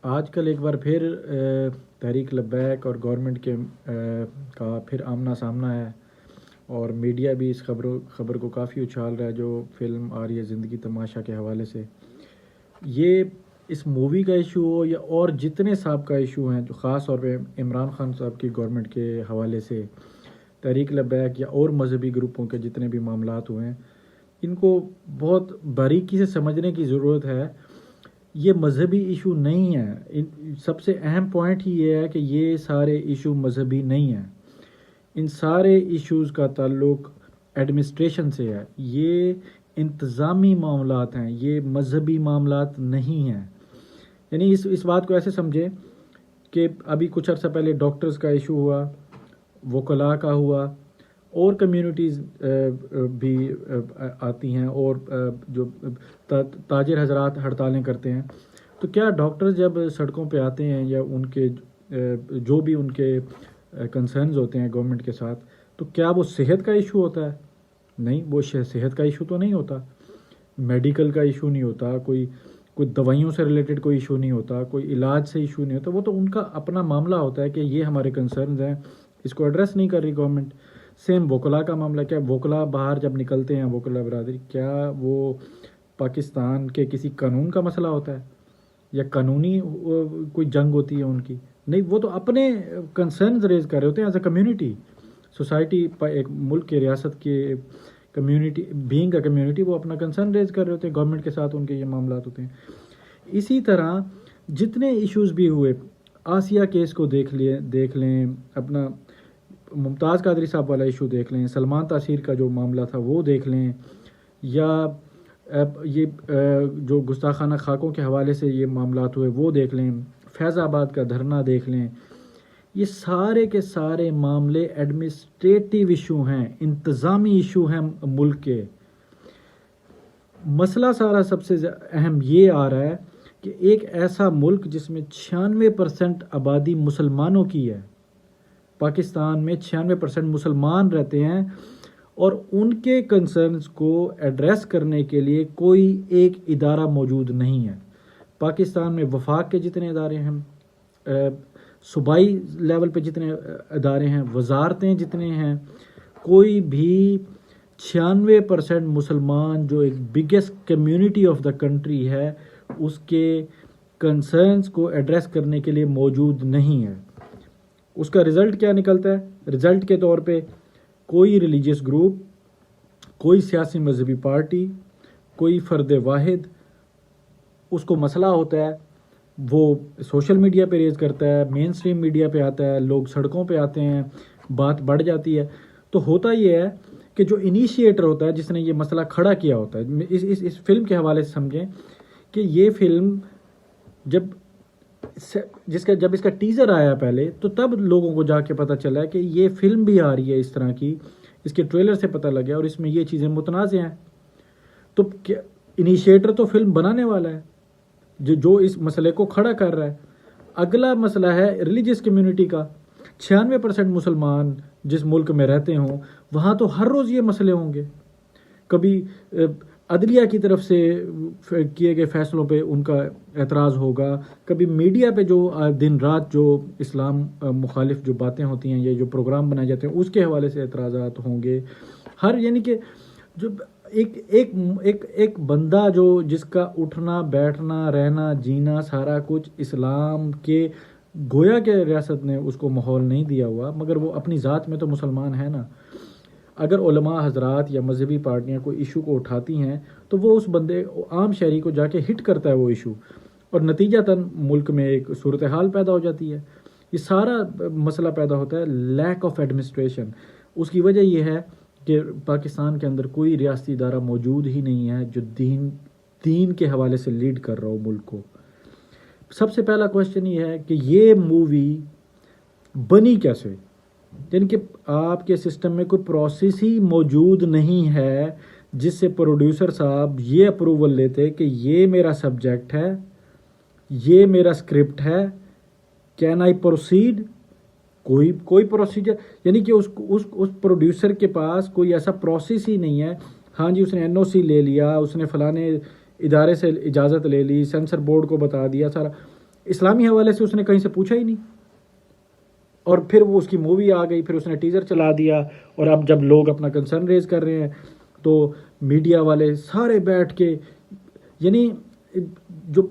آج کل ایک بار پھر تحریک لبیک اور گورنمنٹ کے کا پھر آمنا سامنا ہے، اور میڈیا بھی اس خبر کو کافی اچھال رہا ہے جو فلم آ رہی ہے زندگی تماشا کے حوالے سے۔ یہ اس مووی کا ایشو ہو یا اور جتنے سابقہ ایشو ہیں جو خاص طور پہ عمران خان صاحب کی گورنمنٹ کے حوالے سے، تحریک لبیک یا اور مذہبی گروپوں کے جتنے بھی معاملات ہوئے ہیں، ان کو بہت باریکی سے سمجھنے کی ضرورت ہے۔ یہ مذہبی ایشو نہیں ہے، سب سے اہم پوائنٹ ہی یہ ہے کہ یہ سارے ایشو مذہبی نہیں ہیں۔ ان سارے ایشوز کا تعلق ایڈمنسٹریشن سے ہے، یہ انتظامی معاملات ہیں، یہ مذہبی معاملات نہیں ہیں۔ یعنی اس بات کو ایسے سمجھے کہ ابھی کچھ عرصہ پہلے ڈاکٹرز کا ایشو ہوا، وکلاء کا ہوا، اور کمیونٹیز بھی آتی ہیں، اور جو تاجر حضرات ہڑتالیں کرتے ہیں، تو کیا ڈاکٹرز جب سڑکوں پہ آتے ہیں یا ان کے جو بھی ان کے کنسرنز ہوتے ہیں گورنمنٹ کے ساتھ، تو کیا وہ صحت کا ایشو ہوتا ہے؟ نہیں، وہ صحت کا ایشو تو نہیں ہوتا، میڈیکل کا ایشو نہیں ہوتا، کوئی دوائیوں سے ریلیٹڈ کوئی ایشو نہیں ہوتا، کوئی علاج سے ایشو نہیں ہوتا، وہ تو ان کا اپنا معاملہ ہوتا ہے کہ یہ ہمارے کنسرنز ہیں، اس کو ایڈریس نہیں کر رہی گورنمنٹ۔ سیم وکلاء کا معاملہ، کیا وکلاء باہر جب نکلتے ہیں، وکلاء برادری، کیا وہ پاکستان کے کسی قانون کا مسئلہ ہوتا ہے یا قانونی کوئی جنگ ہوتی ہے ان کی؟ نہیں، وہ تو اپنے کنسرنز ریز کر رہے ہوتے ہیں ایز اے کمیونٹی، سوسائٹی، ایک ملک کے ریاست کے کمیونٹی، بینگ اے کمیونٹی، وہ اپنا کنسرن ریز کر رہے ہوتے ہیں، گورنمنٹ کے ساتھ ان کے یہ معاملات ہوتے ہیں۔ اسی طرح جتنے ایشوز بھی ہوئے، آسیہ کیس کو دیکھ لیں، اپنا ممتاز قادری صاحب والا ایشو دیکھ لیں، سلمان تاثیر کا جو معاملہ تھا وہ دیکھ لیں، یا یہ جو گستاخانہ خاکوں کے حوالے سے یہ معاملات ہوئے وہ دیکھ لیں، فیض آباد کا دھرنا دیکھ لیں، یہ سارے کے سارے معاملے ایڈمنسٹریٹو ایشو ہیں، انتظامی ایشو ہیں ملک کے۔ مسئلہ سارا سب سے اہم یہ آ رہا ہے کہ ایک ایسا ملک جس میں 96% آبادی مسلمانوں کی ہے، پاکستان میں 96% مسلمان رہتے ہیں، اور ان کے کنسرنز کو ایڈریس کرنے کے لیے کوئی ایک ادارہ موجود نہیں ہے۔ پاکستان میں وفاق کے جتنے ادارے ہیں، صوبائی لیول پہ جتنے ادارے ہیں، وزارتیں جتنے ہیں، کوئی بھی 96% مسلمان جو ایک biggest community of the country ہے، اس کے کنسرنز کو ایڈریس کرنے کے لیے موجود نہیں ہے۔ اس کا رزلٹ کیا نکلتا ہے؟ رزلٹ کے طور پہ کوئی ریلیجیس گروپ، کوئی سیاسی مذہبی پارٹی، کوئی فرد واحد، اس کو مسئلہ ہوتا ہے، وہ سوشل میڈیا پہ ریز کرتا ہے، مین سٹریم میڈیا پہ آتا ہے، لوگ سڑکوں پہ آتے ہیں، بات بڑھ جاتی ہے۔ تو ہوتا یہ ہے کہ جو انیشیٹر ہوتا ہے، جس نے یہ مسئلہ کھڑا کیا ہوتا ہے، اس فلم کے حوالے سے سمجھیں کہ یہ فلم جب اس کا ٹیزر آیا پہلے، تو تب لوگوں کو جا کے پتہ چلا کہ یہ فلم بھی آ رہی ہے اس طرح کی، اس کے ٹریلر سے پتہ لگا اور اس میں یہ چیزیں متنازع ہیں۔ تو انیشیٹر تو فلم بنانے والا ہے جو اس مسئلے کو کھڑا کر رہا ہے۔ اگلا مسئلہ ہے ریلیجیس کمیونٹی کا۔ 96% مسلمان جس ملک میں رہتے ہوں، وہاں تو ہر روز یہ مسئلے ہوں گے، کبھی عدلیہ کی طرف سے کیے گئے فیصلوں پہ ان کا اعتراض ہوگا، کبھی میڈیا پہ جو دن رات جو اسلام مخالف جو باتیں ہوتی ہیں، یہ جو پروگرام بنائے جاتے ہیں، اس کے حوالے سے اعتراضات ہوں گے۔ یعنی کہ جو ایک بندہ جس کا اٹھنا بیٹھنا رہنا جینا سارا کچھ اسلام کے، گویا کہ ریاست نے اس کو ماحول نہیں دیا ہوا، مگر وہ اپنی ذات میں تو مسلمان ہے نا۔ اگر علماء حضرات یا مذہبی پارٹیاں کوئی ایشو کو اٹھاتی ہیں، تو وہ اس بندے عام شہری کو جا کے ہٹ کرتا ہے وہ ایشو، اور نتیجتاً ملک میں ایک صورتحال پیدا ہو جاتی ہے۔ یہ سارا مسئلہ پیدا ہوتا ہے لیک آف ایڈمنسٹریشن۔ اس کی وجہ یہ ہے کہ پاکستان کے اندر کوئی ریاستی ادارہ موجود ہی نہیں ہے جو دین کے حوالے سے لیڈ کر رہا ہو ملک کو۔ سب سے پہلا کوشچن یہ ہے کہ یہ مووی بنی کیسے؟ یعنی کہ آپ کے سسٹم میں کوئی پروسیس ہی موجود نہیں ہے جس سے پروڈیوسر صاحب یہ اپروول لیتے کہ یہ میرا سبجیکٹ ہے، یہ میرا اسکرپٹ ہے، کین آئی پروسیڈ؟ کوئی پروسیجر، یعنی کہ اس پروڈیوسر کے پاس کوئی ایسا پروسیس ہی نہیں ہے۔ ہاں جی، اس نے NOC لے لیا، اس نے فلانے ادارے سے اجازت لے لی، سینسر بورڈ کو بتا دیا سارا، اسلامی حوالے سے اس نے کہیں سے پوچھا ہی نہیں، اور پھر وہ اس کی مووی آ گئی، پھر اس نے ٹیزر چلا دیا، اور اب جب لوگ اپنا کنسرن ریز کر رہے ہیں تو میڈیا والے سارے بیٹھ کے، یعنی جو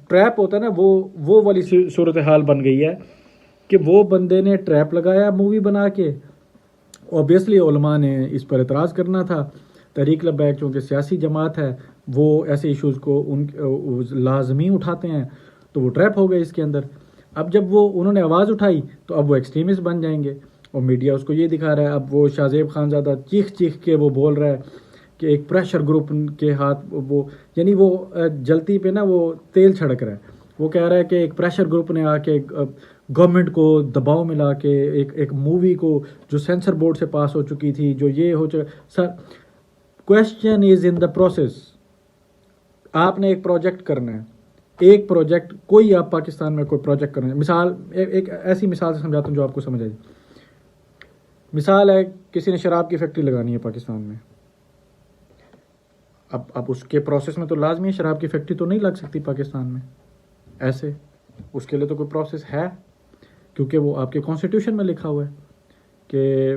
ٹریپ ہوتا ہے نا، وہ والی صورتحال بن گئی ہے کہ وہ بندے نے ٹریپ لگایا مووی بنا کے. اوبیسلی علماء نے اس پر اعتراض کرنا تھا. تحریک لبیک چونکہ سیاسی جماعت ہے، وہ ایسے ایشوز کو لازمی اٹھاتے ہیں، تو وہ ٹریپ ہو گئے اس کے اندر. اب جب انہوں نے آواز اٹھائی تو اب وہ ایکسٹریمسٹ بن جائیں گے، اور میڈیا اس کو یہ دکھا رہا ہے. اب وہ شاہ زیب خان زادہ چیخ کے وہ بول رہا ہے کہ ایک پریشر گروپ کے ہاتھ، وہ یعنی وہ جلتی پہ نا وہ تیل چھڑک رہا ہے. وہ کہہ رہا ہے کہ ایک پریشر گروپ نے آ کے گورنمنٹ کو دباؤ میں لا کے ایک مووی کو جو سینسر بورڈ سے پاس ہو چکی تھی، جو یہ ہو چکا. Sir question is in the process. آپ نے ایک پروجیکٹ کرنا ہے، ایک پروجیکٹ، کوئی آپ پاکستان میں کوئی پروجیکٹ کرنا ہے. مثال ایک ایسی مثال سے سمجھاتا ہوں جو آپ کو سمجھ آئے. مثال ہے کسی نے شراب کی فیکٹری لگانی ہے پاکستان میں. اب اس کے پروسیس میں تو لازمی ہے شراب کی فیکٹری تو نہیں لگ سکتی پاکستان میں ایسے، اس کے لیے تو کوئی پروسیس ہے، کیونکہ وہ آپ کے کانسٹیٹیوشن میں لکھا ہوا ہے کہ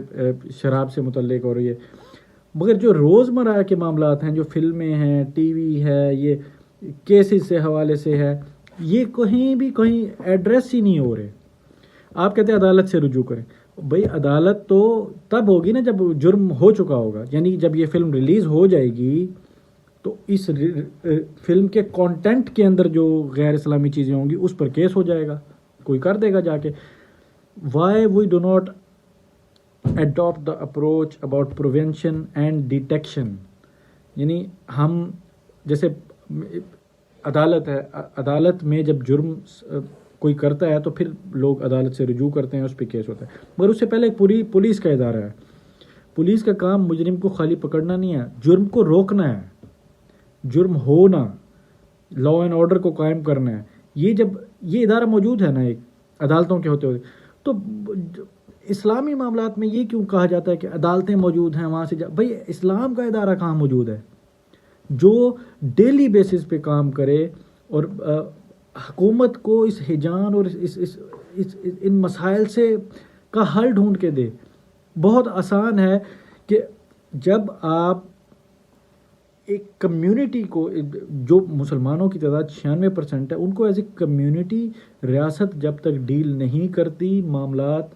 شراب سے متعلق. اور یہ مگر جو روزمرہ کے معاملات ہیں، جو فلمیں ہیں، ٹی وی ہے، یہ کیسز سے حوالے سے ہے، یہ کہیں ایڈریس ہی نہیں ہو رہے. آپ کہتے ہیں عدالت سے رجوع کریں. بھئی عدالت تو تب ہوگی نا جب جرم ہو چکا ہوگا. یعنی جب یہ فلم ریلیز ہو جائے گی تو اس فلم کے کانٹینٹ کے اندر جو غیر اسلامی چیزیں ہوں گی اس پر کیس ہو جائے گا، کوئی کر دے گا جا کے. We we do not adopt the approach about prevention and detection. یعنی ہم جیسے عدالت ہے، عدالت میں جب جرم کوئی کرتا ہے تو پھر لوگ عدالت سے رجوع کرتے ہیں، اس پہ کیس ہوتا ہے. مگر اس سے پہلے پوری پولیس کا ادارہ ہے. پولیس کا کام مجرم کو خالی پکڑنا نہیں ہے، جرم کو روکنا ہے، جرم ہونا، لا اینڈ آرڈر کو قائم کرنا ہے. جب یہ ادارہ موجود ہے نا ایک عدالتوں کے ہوتے تو اسلامی معاملات میں یہ کیوں کہا جاتا ہے کہ عدالتیں موجود ہیں وہاں سے بھئی اسلام کا ادارہ کہاں موجود ہے جو ڈیلی بیسس پہ کام کرے اور حکومت کو اس ہجان اور ان مسائل سے کا حل ڈھونڈ کے دے. بہت آسان ہے کہ جب آپ ایک کمیونٹی کو، جو مسلمانوں کی تعداد 96% ہے، ان کو ایز اے کمیونٹی ریاست جب تک ڈیل نہیں کرتی معاملات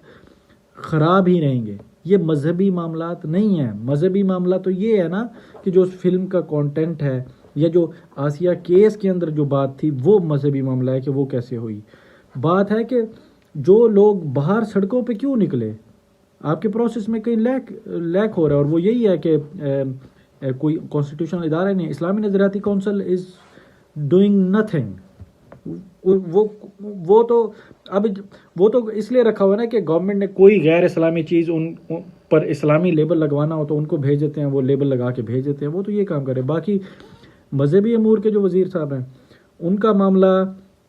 خراب ہی رہیں گے. یہ مذہبی معاملات نہیں ہیں. مذہبی معاملہ تو یہ ہے نا کہ جو اس فلم کا کانٹینٹ ہے یا جو آسیہ کیس کے اندر جو بات تھی وہ مذہبی معاملہ ہے کہ وہ کیسے ہوئی. بات ہے کہ جو لوگ باہر سڑکوں پہ کیوں نکلے، آپ کے پروسیس میں کہیں لیک ہو رہا ہے، اور وہ یہی ہے کہ کوئی کانسٹیٹیوشنل ادارہ نہیں. اسلامی نظریاتی کونسل از ڈوئنگ نتھنگ. وہ تو اس لیے رکھا ہوا ہے نا کہ گورنمنٹ نے کوئی غیر اسلامی چیز ان پر اسلامی لیبل لگوانا ہو تو ان کو بھیج دیتے ہیں، وہ لیبل لگا کے بھیج دیتے ہیں، وہ تو یہ کام کرے. باقی مذہبی امور کے جو وزیر صاحب ہیں ان کا معاملہ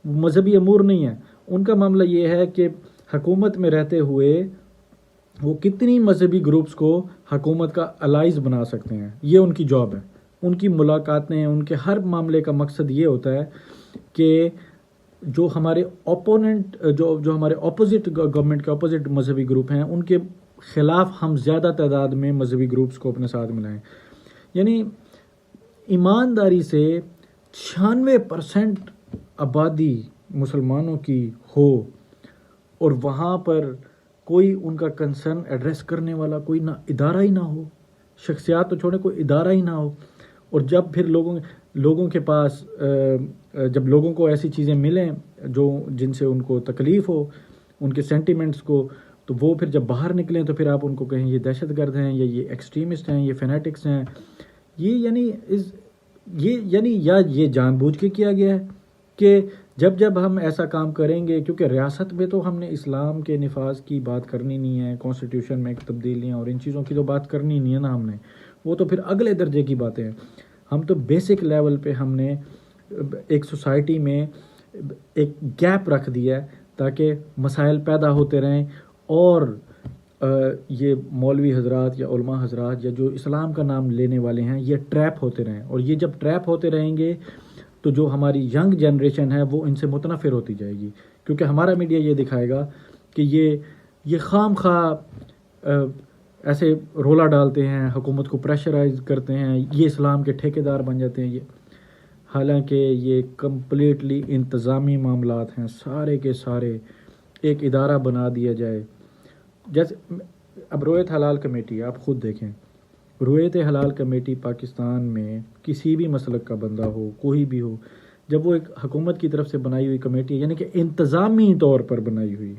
مذہبی امور نہیں ہے. ان کا معاملہ یہ ہے کہ حکومت میں رہتے ہوئے وہ کتنی مذہبی گروپس کو حکومت کا الائز بنا سکتے ہیں. یہ ان کی جاب ہے. ان کی ملاقاتیں، ان کے ہر معاملے کا مقصد یہ ہوتا ہے کہ جو ہمارے اپوننٹ، جو ہمارے اپوزٹ گورنمنٹ کے اپوزٹ مذہبی گروپ ہیں، ان کے خلاف ہم زیادہ تعداد میں مذہبی گروپس کو اپنے ساتھ ملائیں. یعنی ایمانداری سے 96% آبادی مسلمانوں کی ہو اور وہاں پر کوئی ان کا کنسرن ایڈریس کرنے والا کوئی نہ ادارہ ہی نہ ہو، شخصیات تو چھوڑے کوئی ادارہ ہی نہ ہو. اور جب پھر لوگوں کے پاس جب لوگوں کو ایسی چیزیں ملیں جن سے ان کو تکلیف ہو، ان کے سینٹیمنٹس کو، تو وہ پھر جب باہر نکلیں تو پھر آپ ان کو کہیں یہ دہشت گرد ہیں یا یہ ایکسٹریمسٹ ہیں، یہ فینیٹکس ہیں. یہ جان بوجھ کے کیا گیا ہے کہ جب ہم ایسا کام کریں گے، کیونکہ ریاست میں تو ہم نے اسلام کے نفاذ کی بات کرنی نہیں ہے، کانسٹیٹیوشن میں تبدیلیاں اور ان چیزوں کی تو بات کرنی نہیں ہے نا ہم نے. وہ تو پھر اگلے درجے کی باتیں ہیں. ہم تو بیسک لیول پہ ہم نے ایک سوسائٹی میں ایک گیپ رکھ دیا ہے تاکہ مسائل پیدا ہوتے رہیں اور یہ مولوی حضرات یا علماء حضرات یا جو اسلام کا نام لینے والے ہیں یہ ٹریپ ہوتے رہیں. اور یہ جب ٹریپ ہوتے رہیں گے تو جو ہماری ینگ جنریشن ہے وہ ان سے متنفر ہوتی جائے گی، کیونکہ ہمارا میڈیا یہ دکھائے گا کہ یہ خام خواہ ایسے رولا ڈالتے ہیں، حکومت کو پریشرائز کرتے ہیں، یہ اسلام کے ٹھیکیدار بن جاتے ہیں، حالانکہ یہ کمپلیٹلی انتظامی معاملات ہیں، سارے کے سارے ایک ادارہ بنا دیا جائے. جیسے اب رویت حلال کمیٹی آپ خود دیکھیں، رویت حلال کمیٹی پاکستان میں کسی بھی مسلک کا بندہ ہو، کوئی بھی ہو، جب وہ ایک حکومت کی طرف سے بنائی ہوئی کمیٹی، یعنی کہ انتظامی طور پر بنائی ہوئی،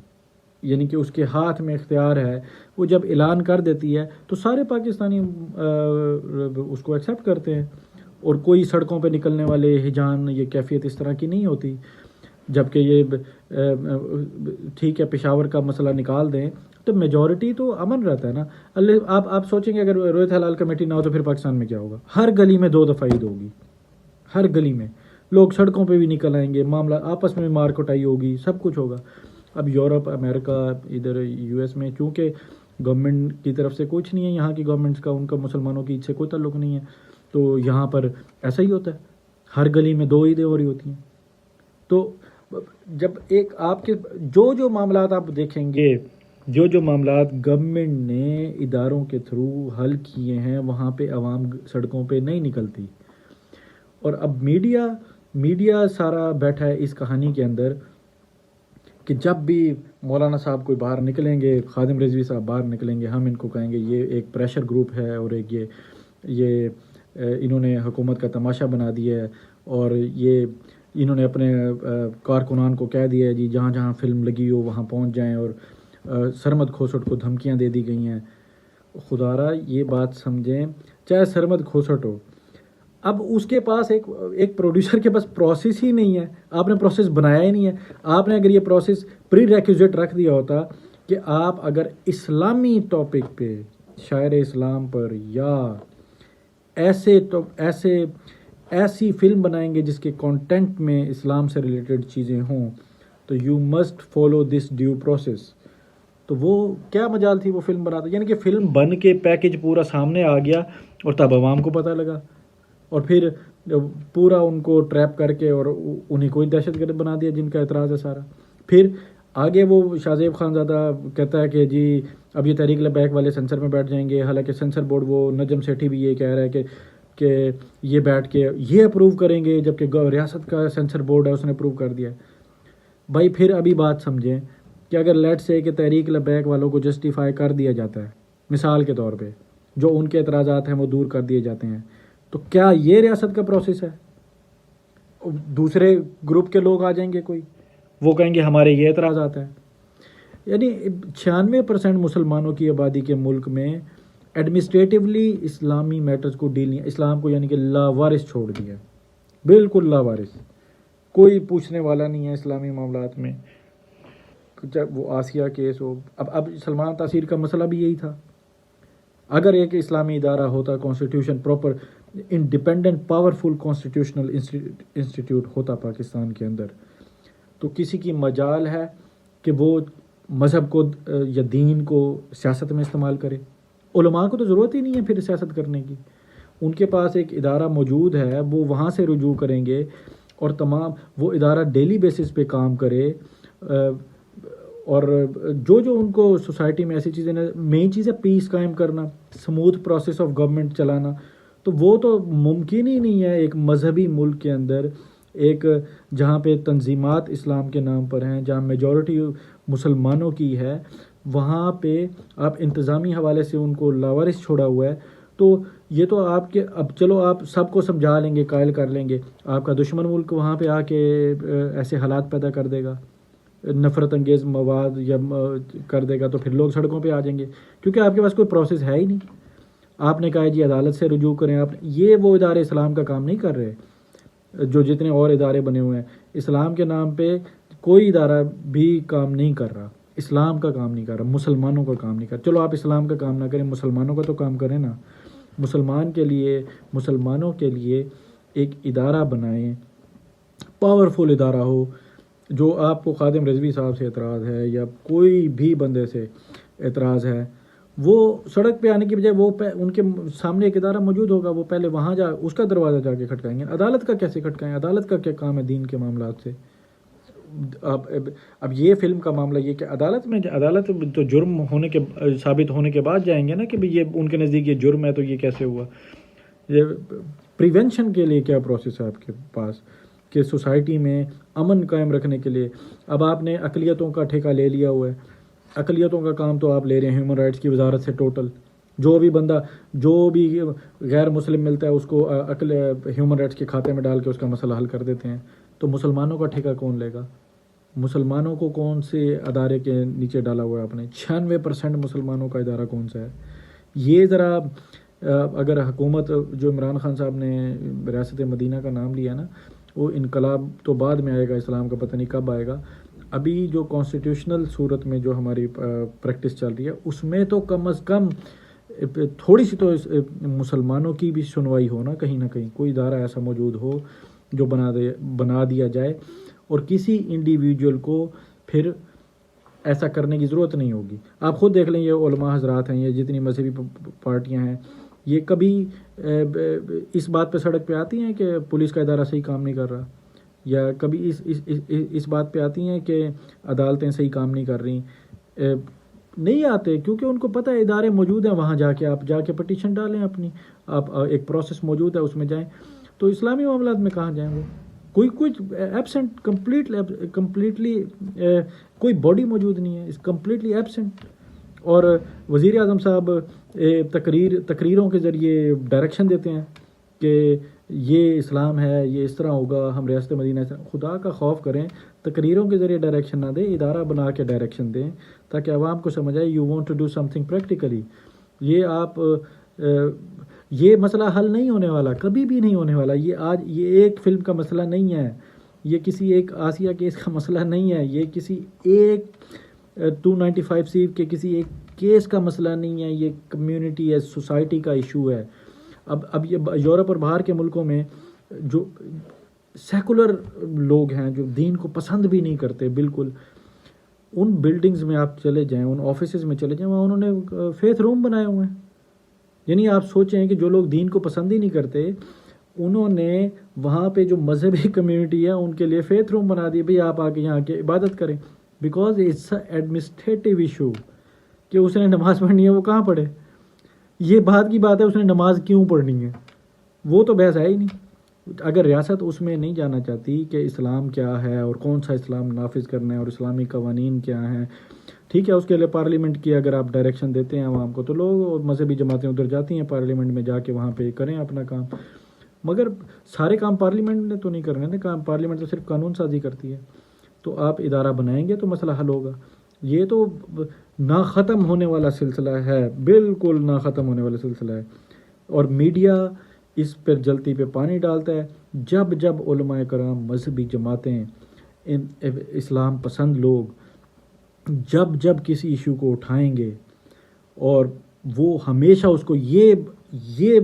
یعنی کہ اس کے ہاتھ میں اختیار ہے، وہ جب اعلان کر دیتی ہے تو سارے پاکستانی اس کو ایکسیپٹ کرتے ہیں، اور کوئی سڑکوں پہ نکلنے والے ہجان یہ کیفیت اس طرح کی نہیں ہوتی. جبکہ یہ ٹھیک ہے پشاور کا مسئلہ نکال دیں تو میجورٹی تو امن رہتا ہے نا. آپ سوچیں گے اگر رویت حلال کمیٹی نہ ہو تو پھر پاکستان میں کیا ہوگا؟ ہر گلی میں 2 دفعہ عید ہوگی، ہر گلی میں لوگ سڑکوں پہ بھی نکل آئیں گے، معاملہ آپس میں مار کٹائی ہوگی، سب کچھ ہوگا. اب یورپ، امریکہ، ادھر یو ایس میں چونکہ گورنمنٹ کی طرف سے کچھ نہیں ہے، یہاں کی گورنمنٹس کا ان کا مسلمانوں کی عید سے کوئی تعلق نہیں ہے، تو یہاں پر ایسا ہی ہوتا ہے، ہر گلی میں 2 عیدیں ہو رہی ہوتی ہیں. تو جب ایک آپ کے جو معاملات آپ دیکھیں گے، جو معاملات گورنمنٹ نے اداروں کے تھرو حل کیے ہیں، وہاں پہ عوام سڑکوں پہ نہیں نکلتی. اور اب میڈیا سارا بیٹھا ہے اس کہانی کے اندر کہ جب بھی مولانا صاحب کوئی باہر نکلیں گے، خادم رضوی صاحب باہر نکلیں گے، ہم ان کو کہیں گے یہ ایک پریشر گروپ ہے، اور ایک یہ انہوں نے حکومت کا تماشا بنا دیا ہے، اور یہ انہوں نے اپنے کارکنان کو کہہ دیا ہے جی جہاں جہاں فلم لگی ہو وہاں پہنچ جائیں، اور سرمد کھوسٹ کو دھمکیاں دے دی گئی ہیں. خدا را یہ بات سمجھیں، چاہے سرمد کھوسٹ ہو، اب اس کے پاس ایک پروڈیوسر کے پاس پروسیس ہی نہیں ہے، آپ نے پروسیس بنایا ہی نہیں ہے. آپ نے اگر یہ پروسیس پری ریکوزٹ رکھ دیا ہوتا کہ آپ اگر اسلامی ٹاپک پہ، شاعر اسلام پر، یا ایسی فلم بنائیں گے جس کے کانٹینٹ میں اسلام سے ریلیٹڈ چیزیں ہوں، تو you must follow this due process. تو وہ کیا مجال تھی وہ فلم بناتا، یعنی کہ فلم بن کے پیکج پورا سامنے آ گیا اور تب عوام کو پتہ لگا، اور پھر پورا ان کو ٹریپ کر کے اور انہیں کوئی دہشت گرد بنا دیا جن کا اعتراض ہے سارا. پھر آگے وہ شاہ زیب خان زادہ کہتا ہے کہ جی اب یہ تحریک لبیک والے سینسر میں بیٹھ جائیں گے، حالانکہ سینسر بورڈ وہ نجم سیٹھی بھی یہ کہہ رہا ہے کہ یہ بیٹھ کے یہ اپروو کریں گے، جبکہ ریاست کا سینسر بورڈ ہے اس نے اپروو کر دیا. بھائی پھر ابھی بات سمجھیں کہ اگر لیٹ سے کہ تحریک لبیک والوں کو جسٹیفائی کر دیا جاتا ہے، مثال کے طور پہ جو ان کے اعتراضات ہیں وہ دور کر دیے جاتے ہیں، تو کیا یہ ریاست کا پروسیس ہے؟ دوسرے گروپ کے لوگ آ جائیں گے، کوئی وہ کہیں گے ہمارے یہ اعتراضات ہیں. یعنی 96% مسلمانوں کی آبادی کے ملک میں ایڈمنسٹریٹیولی اسلامی میٹرز کو ڈیل نہیں، اسلام کو یعنی کہ لاوارث چھوڑ دیا، بالکل لاوارث، کوئی پوچھنے والا نہیں ہے اسلامی معاملات میں. جب وہ آسیہ کیس ہو، اب سلمان تاثیر کا مسئلہ بھی یہی تھا. اگر ایک اسلامی ادارہ ہوتا، constitution proper independent powerful constitutional institute ہوتا پاکستان کے اندر، تو کسی کی مجال ہے کہ وہ مذہب کو یا دین کو سیاست میں استعمال کرے؟ علماء کو تو ضرورت ہی نہیں ہے پھر سیاست کرنے کی، ان کے پاس ایک ادارہ موجود ہے، وہ وہاں سے رجوع کریں گے، اور تمام وہ ادارہ ڈیلی بیسس پہ کام کرے، اور جو ان کو سوسائٹی میں ایسی چیزیں، مین چیز ہے پیس قائم کرنا، سموتھ پروسیس آف گورنمنٹ چلانا. تو وہ تو ممکن ہی نہیں ہے ایک مذہبی ملک کے اندر، ایک جہاں پہ تنظیمات اسلام کے نام پر ہیں، جہاں میجورٹی مسلمانوں کی ہے، وہاں پہ آپ انتظامی حوالے سے ان کو لاوارث چھوڑا ہوا ہے. تو یہ تو آپ کے اب چلو آپ سب کو سمجھا لیں گے، قائل کر لیں گے، آپ کا دشمن ملک وہاں پہ آ کے ایسے حالات پیدا کر دے گا، نفرت انگیز مواد یا کر دے گا، تو پھر لوگ سڑکوں پہ آ جائیں گے، کیونکہ آپ کے پاس کوئی پروسیس ہے ہی نہیں. آپ نے کہا جی عدالت سے رجوع کریں، آپ یہ وہ ادارے اسلام کا کام نہیں کر رہے جو جتنے اور ادارے بنے ہوئے ہیں. اسلام کے نام پہ کوئی ادارہ بھی کام نہیں کر رہا، اسلام کا کام نہیں کر رہا، مسلمانوں کا کام نہیں کر رہا. چلو آپ اسلام کا کام نہ کریں، مسلمانوں کا تو کام کریں نا. مسلمانوں کے لیے ایک ادارہ بنائیں، پاورفل ادارہ ہو. جو آپ کو خادم رضوی صاحب سے اعتراض ہے یا کوئی بھی بندے سے اعتراض ہے، وہ سڑک پہ آنے کی بجائے وہ ان کے سامنے ایک ادارہ موجود ہوگا، وہ پہلے وہاں جا اس کا دروازہ جا کے کھٹکائیں گے۔ عدالت کا کیسے کھٹکائیں؟ عدالت کا کیا کام ہے دین کے معاملات سے؟ اب یہ فلم کا معاملہ یہ کہ عدالت تو جرم ہونے کے ثابت ہونے کے بعد جائیں گے نا کہ یہ ان کے نزدیک یہ جرم ہے، تو یہ کیسے ہوا؟ یہ پریونشن کے لیے کیا پروسیس ہے آپ کے پاس کہ سوسائٹی میں امن قائم رکھنے کے لیے؟ اب آپ نے اقلیتوں کا ٹھیکہ لے لیا ہوا ہے، اقلیتوں کا کام تو آپ لے رہے ہیں ہیومن رائٹس کی وزارت سے ٹوٹل، جو بھی بندہ جو بھی غیر مسلم ملتا ہے اس کو ہیومن رائٹس کے کھاتے میں ڈال کے اس کا مسئلہ حل کر دیتے ہیں۔ تو مسلمانوں کا ٹھیکہ کون لے گا؟ مسلمانوں کو کون سے ادارے کے نیچے ڈالا ہوا ہے آپ نے؟ 96% مسلمانوں کا ادارہ کون سا ہے؟ یہ ذرا اگر حکومت جو عمران خان صاحب نے ریاست مدینہ کا نام لیا نا، وہ انقلاب تو بعد میں آئے گا، اسلام کا پتہ نہیں کب آئے گا۔ ابھی جو کانسٹیٹیوشنل صورت میں جو ہماری پریکٹس چل رہی ہے اس میں تو کم از کم تھوڑی سی تو مسلمانوں کی بھی سنوائی ہو نا، کہیں نہ کہیں کوئی ادارہ ایسا موجود ہو جو بنا دیا جائے، اور کسی انڈیویجول کو پھر ایسا کرنے کی ضرورت نہیں ہوگی۔ آپ خود دیکھ لیں، یہ علماء حضرات ہیں، یہ جتنی مذہبی پارٹیاں ہیں، یہ کبھی اس بات پہ سڑک پہ آتی ہیں کہ پولیس کا ادارہ صحیح کام نہیں کر رہا، یا کبھی اس بات پہ آتی ہیں کہ عدالتیں صحیح کام نہیں کر رہی؟ نہیں آتے، کیونکہ ان کو پتہ ہے ادارے موجود ہیں، وہاں جا کے پٹیشن ڈالیں اپنی، آپ ایک پروسیس موجود ہے اس میں جائیں۔ تو اسلامی معاملات میں کہاں جائیں وہ؟ کوئی ایبسنٹ، کمپلیٹلی کوئی باڈی موجود نہیں ہے، اس کمپلیٹلی ایبسنٹ۔ اور وزیر اعظم صاحب تقریروں کے ذریعے ڈائریکشن دیتے ہیں کہ یہ اسلام ہے، یہ اس طرح ہوگا، ہم ریاست مدینہ سے۔ خدا کا خوف کریں، تقریروں کے ذریعے ڈائریکشن نہ دیں، ادارہ بنا کے ڈائریکشن دیں تاکہ عوام کو سمجھ آئے you want to do something practically. یہ مسئلہ حل نہیں ہونے والا، کبھی بھی نہیں ہونے والا۔ یہ ایک فلم کا مسئلہ نہیں ہے، یہ کسی ایک آسیہ کیس کا مسئلہ نہیں ہے، یہ کسی ایک 295C کے کسی ایک کیس کا مسئلہ نہیں ہے، یہ کمیونٹی ہے، سوسائٹی کا ایشو ہے۔ اب یہ یورپ اور باہر کے ملکوں میں جو سیکولر لوگ ہیں، جو دین کو پسند بھی نہیں کرتے بالکل، ان بلڈنگز میں آپ چلے جائیں، ان آفیسز میں چلے جائیں، وہاں انہوں نے فیتھ روم بنائے ہوئے ہیں۔ یعنی آپ سوچیں کہ جو لوگ دین کو پسند ہی نہیں کرتے، انہوں نے وہاں پہ جو مذہبی کمیونٹی ہے ان کے لیے فیتھ روم بنا دیے، بھئی آپ آ کے یہاں کے عبادت کریں، because it's a administrative issue کہ اس نے نماز پڑھنی ہے، وہ کہاں پڑھے؟ یہ بات کی بات ہے، اس نے نماز کیوں پڑھنی ہے، وہ تو بحث ہے ہی نہیں۔ اگر ریاست اس میں نہیں جانا چاہتی کہ اسلام کیا ہے اور کون سا اسلام نافذ کرنا ہے اور اسلامی قوانین کیا ہیں، ٹھیک ہے، اس کے لیے پارلیمنٹ کی اگر آپ ڈائریکشن دیتے ہیں عوام کو، تو لوگ اور مذہبی جماعتیں ادھر جاتی ہیں پارلیمنٹ میں، جا کے وہاں پہ کریں اپنا کام۔ مگر سارے کام پارلیمنٹ نے تو نہیں کرنے نا، کام پارلیمنٹ تو صرف قانون سازی کرتی ہے۔ تو آپ ادارہ بنائیں گے تو مسئلہ حل ہوگا۔ یہ تو نہ ختم ہونے والا سلسلہ ہے، بالکل نہ ختم ہونے والا سلسلہ ہے، اور میڈیا اس پر جلتی پہ پانی ڈالتا ہے۔ جب علماء کرام، مذہبی جماعتیں، اسلام پسند لوگ جب کسی ایشو کو اٹھائیں گے اور وہ ہمیشہ اس کو یہ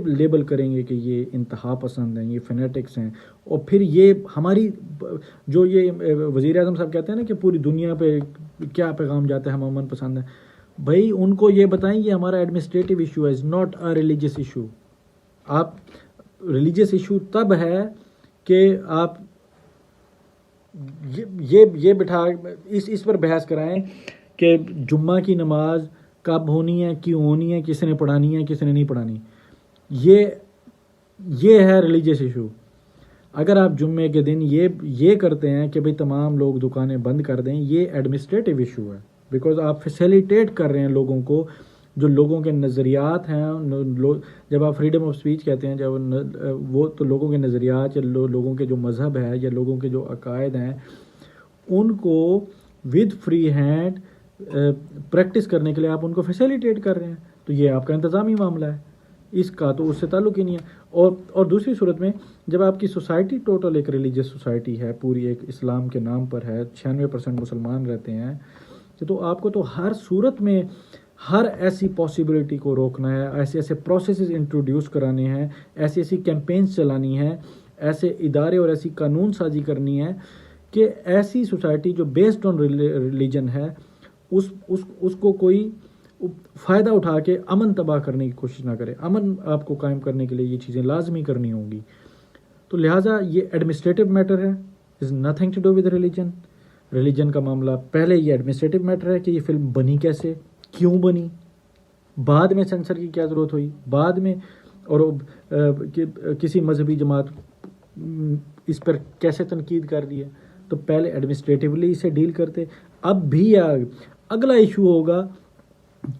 لیبل کریں گے کہ یہ انتہا پسند ہیں، یہ فینیٹکس ہیں، اور پھر یہ ہماری جو یہ وزیر اعظم صاحب کہتے ہیں نا کہ پوری دنیا پہ کیا پیغام جاتا ہے، ہم امن پسند ہیں، بھائی ان کو یہ بتائیں یہ ہمارا ایڈمنسٹریٹو ایشو ہے، is not a religious issue. آپ ریلیجیس ایشو تب ہے کہ آپ یہ بٹھا اس پر بحث کرائیں کہ جمعہ کی نماز کب ہونی ہے، کیوں ہونی ہے، کس نے پڑھانی ہے، کس نے نہیں پڑھانی، یہ ہے ریلیجیس ایشو۔ اگر آپ جمعے کے دن یہ کرتے ہیں کہ بھئی تمام لوگ دکانیں بند کر دیں، یہ ایڈمنسٹریٹو ایشو ہے، بیکاز آپ فیسیلیٹیٹ کر رہے ہیں لوگوں کو، جو لوگوں کے نظریات ہیں۔ جب آپ فریڈم آف سپیچ کہتے ہیں، جب وہ تو لوگوں کے نظریات یا لوگوں کے جو مذہب ہے یا لوگوں کے جو عقائد ہیں ان کو ود فری ہینڈ پریکٹس کرنے کے لیے آپ ان کو فیسیلیٹیٹ کر رہے ہیں، تو یہ آپ کا انتظامی معاملہ ہے، اس کا تو اس سے تعلق ہی نہیں ہے۔ اور دوسری صورت میں جب آپ کی سوسائٹی ٹوٹل ایک ریلیجیس سوسائٹی ہے، پوری ایک اسلام کے نام پر ہے، 96% مسلمان رہتے ہیں، تو آپ کو تو ہر صورت میں ہر ایسی پاسبلٹی کو روکنا ہے، ایسے پروسیسز انٹروڈیوس کرانے ہیں، ایسی کیمپینز چلانی ہیں، ایسے ادارے اور ایسی قانون سازی کرنی ہے کہ ایسی سوسائٹی جو بیسڈ آن ریلیجن ہے اس کو کوئی فائدہ اٹھا کے امن تباہ کرنے کی کوشش نہ کرے. امن آپ کو قائم کرنے کے لیے یہ چیزیں لازمی کرنی ہوں گی. تو لہٰذا یہ ایڈمنسٹریٹو میٹر ہے, is nothing to do with religion. Religion کا معاملہ پہلے یہ ایڈمنسٹریٹو میٹر ہے کہ یہ فلم بنی کیسے, کیوں بنی, بعد میں سینسر کی کیا ضرورت ہوئی, بعد میں اور کسی مذہبی جماعت اس پر کیسے تنقید کر دی ہے. تو پہلے ایڈمنسٹریٹولی اسے ڈیل کرتے. اب بھی اگلا ایشو ہوگا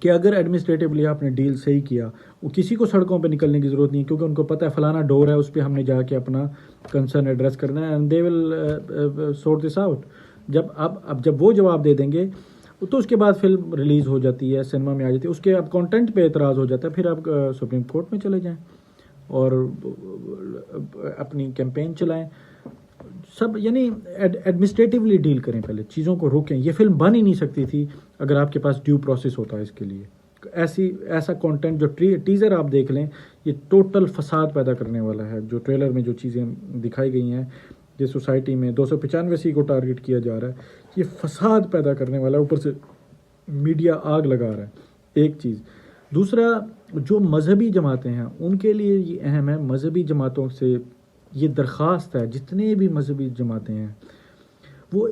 کہ اگر ایڈمنسٹریٹولی آپ نے ڈیل صحیح کیا, وہ کسی کو سڑکوں پہ نکلنے کی ضرورت نہیں, کیونکہ ان کو پتہ ہے فلانا ڈور ہے, اس پہ ہم نے جا کے اپنا کنسرن ایڈریس کرنا ہے, and they will sort this out. جب وہ جواب دے دیں گے تو اس کے بعد فلم ریلیز ہو جاتی ہے, سنیما میں آ جاتی ہے, اس کے اب کانٹینٹ پہ اعتراض ہو جاتا ہے, پھر آپ سپریم کورٹ میں چلے جائیں اور اپنی کیمپین چلائیں. سب یعنی ایڈمنسٹریٹولی ڈیل کریں, پہلے چیزوں کو روکیں. یہ فلم بن ہی نہیں سکتی تھی اگر آپ کے پاس ڈیو پروسیس ہوتا ہے اس کے لیے. ایسا کانٹینٹ جو ٹیزر آپ دیکھ لیں, یہ ٹوٹل فساد پیدا کرنے والا ہے. جو ٹریلر میں جو چیزیں دکھائی گئی ہیں, یہ سوسائٹی میں 295 کو ٹارگٹ کیا جا رہا ہے, یہ فساد پیدا کرنے والا ہے. اوپر سے میڈیا آگ لگا رہا ہے, ایک چیز. دوسرا, جو مذہبی جماعتیں ہیں ان کے لیے یہ اہم ہے. مذہبی جماعتوں سے یہ درخواست ہے, جتنے بھی مذہبی جماعتیں ہیں وہ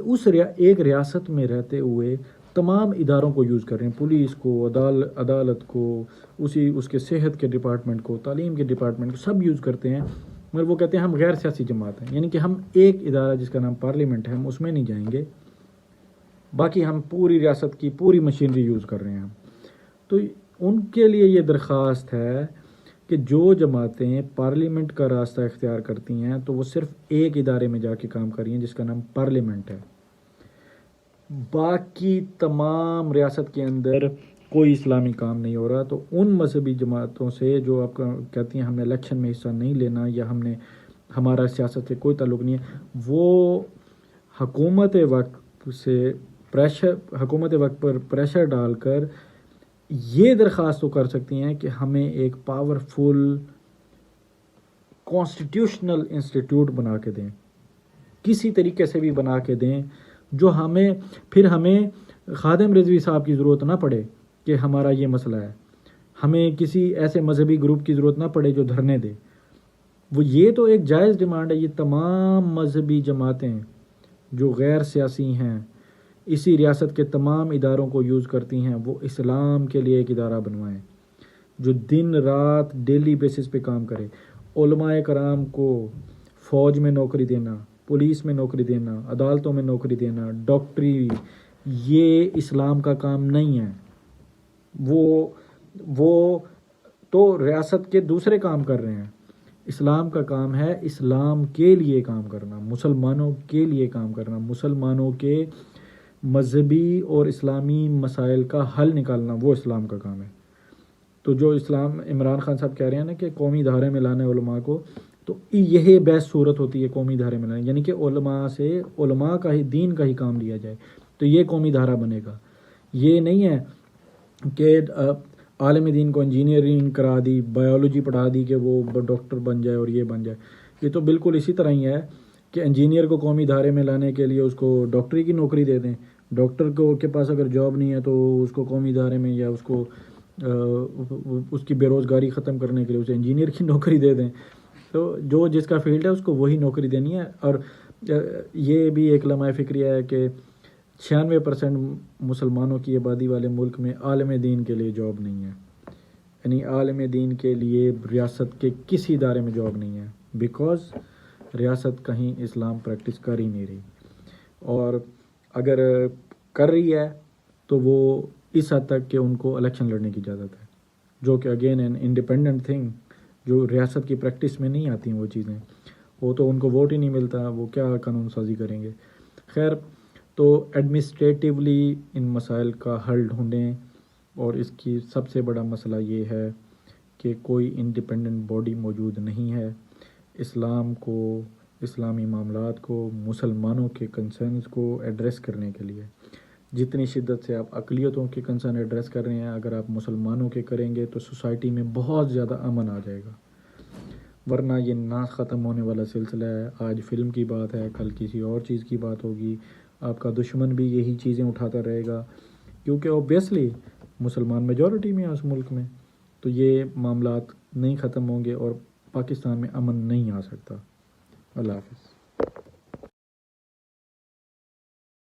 ایک ریاست میں رہتے ہوئے تمام اداروں کو یوز کر رہے ہیں, پولیس کو, عدالت کو, اس کے صحت کے ڈپارٹمنٹ کو, تعلیم کے ڈپارٹمنٹ کو, سب یوز کرتے ہیں. مگر وہ کہتے ہیں ہم غیر سیاسی جماعت ہیں, یعنی کہ ہم ایک ادارہ جس کا نام پارلیمنٹ ہے ہم اس میں نہیں جائیں گے, باقی ہم پوری ریاست کی پوری مشینری یوز کر رہے ہیں. تو ان کے لیے یہ درخواست ہے کہ جو جماعتیں پارلیمنٹ کا راستہ اختیار کرتی ہیں تو وہ صرف ایک ادارے میں جا کے کام کر رہی ہیں جس کا نام پارلیمنٹ ہے. باقی تمام ریاست کے اندر کوئی اسلامی کام نہیں ہو رہا. تو ان مذہبی جماعتوں سے جو آپ کہتی ہیں ہم نے الیکشن میں حصہ نہیں لینا یا ہمارا سیاست سے کوئی تعلق نہیں ہے, وہ حکومت وقت پر پریشر ڈال کر یہ درخواست تو کر سکتی ہیں کہ ہمیں ایک پاورفل کانسٹیٹیوشنل انسٹیٹیوٹ بنا کے دیں, کسی طریقے سے بھی بنا کے دیں, جو ہمیں خادم رضوی صاحب کی ضرورت نہ پڑے کہ ہمارا یہ مسئلہ ہے, ہمیں کسی ایسے مذہبی گروپ کی ضرورت نہ پڑے جو دھرنے دے. یہ تو ایک جائز ڈیمانڈ ہے. یہ تمام مذہبی جماعتیں جو غیر سیاسی ہیں, اسی ریاست کے تمام اداروں کو یوز کرتی ہیں, وہ اسلام کے لیے ایک ادارہ بنوائیں جو دن رات ڈیلی بیسس پہ کام کرے. علماء کرام کو فوج میں نوکری دینا, پولیس میں نوکری دینا, عدالتوں میں نوکری دینا, ڈاکٹری, یہ اسلام کا کام نہیں ہے. وہ تو ریاست کے دوسرے کام کر رہے ہیں. اسلام کا کام ہے اسلام کے لیے کام کرنا, مسلمانوں کے لیے کام کرنا, مسلمانوں کے مذہبی اور اسلامی مسائل کا حل نکالنا, وہ اسلام کا کام ہے. تو جو عمران خان صاحب کہہ رہے ہیں نا کہ قومی دھارے میں لانے علماء کو, تو یہی بیسٹ صورت ہوتی ہے قومی دھارے میں لانے, یعنی کہ علماء کا ہی دین کا ہی کام لیا جائے, تو یہ قومی دھارا بنے گا. یہ نہیں ہے کہ عالم دین کو انجینئرنگ کرا دی, بایولوجی پڑھا دی کہ وہ ڈاکٹر بن جائے اور یہ بن جائے. یہ تو بالکل اسی طرح ہی ہے کہ انجینئر کو قومی دھارے میں لانے کے لیے اس کو ڈاکٹری کی نوکری دے دیں. ڈاکٹر کے پاس اگر جاب نہیں ہے تو اس کو قومی دھارے میں یا اس کی بے روزگاری ختم کرنے کے لیے اسے انجینئر کی نوکری دے دیں. تو جو جس کا فیلڈ ہے اس کو وہی نوکری دینی ہے. اور یہ بھی ایک لمحہ فکریہ ہے کہ 96% مسلمانوں کی آبادی والے ملک میں عالم دین کے لیے جاب نہیں ہے, یعنی عالم دین کے لیے ریاست کے کسی ادارے میں جاب نہیں ہے, بیکاز ریاست کہیں اسلام پریکٹس کر ہی نہیں رہی, اور اگر کر رہی ہے تو وہ اس حد تک کہ ان کو الیکشن لڑنے کی اجازت ہے, جو کہ اگین این انڈیپینڈنٹ تھنگ, جو ریاست کی پریکٹس میں نہیں آتی ہیں وہ چیزیں. وہ تو ان کو ووٹ ہی نہیں ملتا, وہ کیا قانون سازی کریں گے. خیر, تو ایڈمنسٹریٹولی ان مسائل کا حل ڈھونڈیں. اور اس کی سب سے بڑا مسئلہ یہ ہے کہ کوئی انڈیپینڈنٹ باڈی موجود نہیں ہے اسلام کو, اسلامی معاملات کو, مسلمانوں کے کنسرنز کو ایڈریس کرنے کے لیے. جتنی شدت سے آپ اقلیتوں کے کنسرن ایڈریس کر رہے ہیں, اگر آپ مسلمانوں کے کریں گے تو سوسائٹی میں بہت زیادہ امن آ جائے گا, ورنہ یہ نہ ختم ہونے والا سلسلہ ہے. آج فلم کی بات ہے, کل کسی اور چیز کی بات ہوگی, آپ کا دشمن بھی یہی چیزیں اٹھاتا رہے گا, کیونکہ اوبیسلی مسلمان میجورٹی میں ہیں اس ملک میں، تو یہ معاملات نہیں ختم ہوں گے اور پاکستان میں امن نہیں آ سکتا۔ اللہ حافظ۔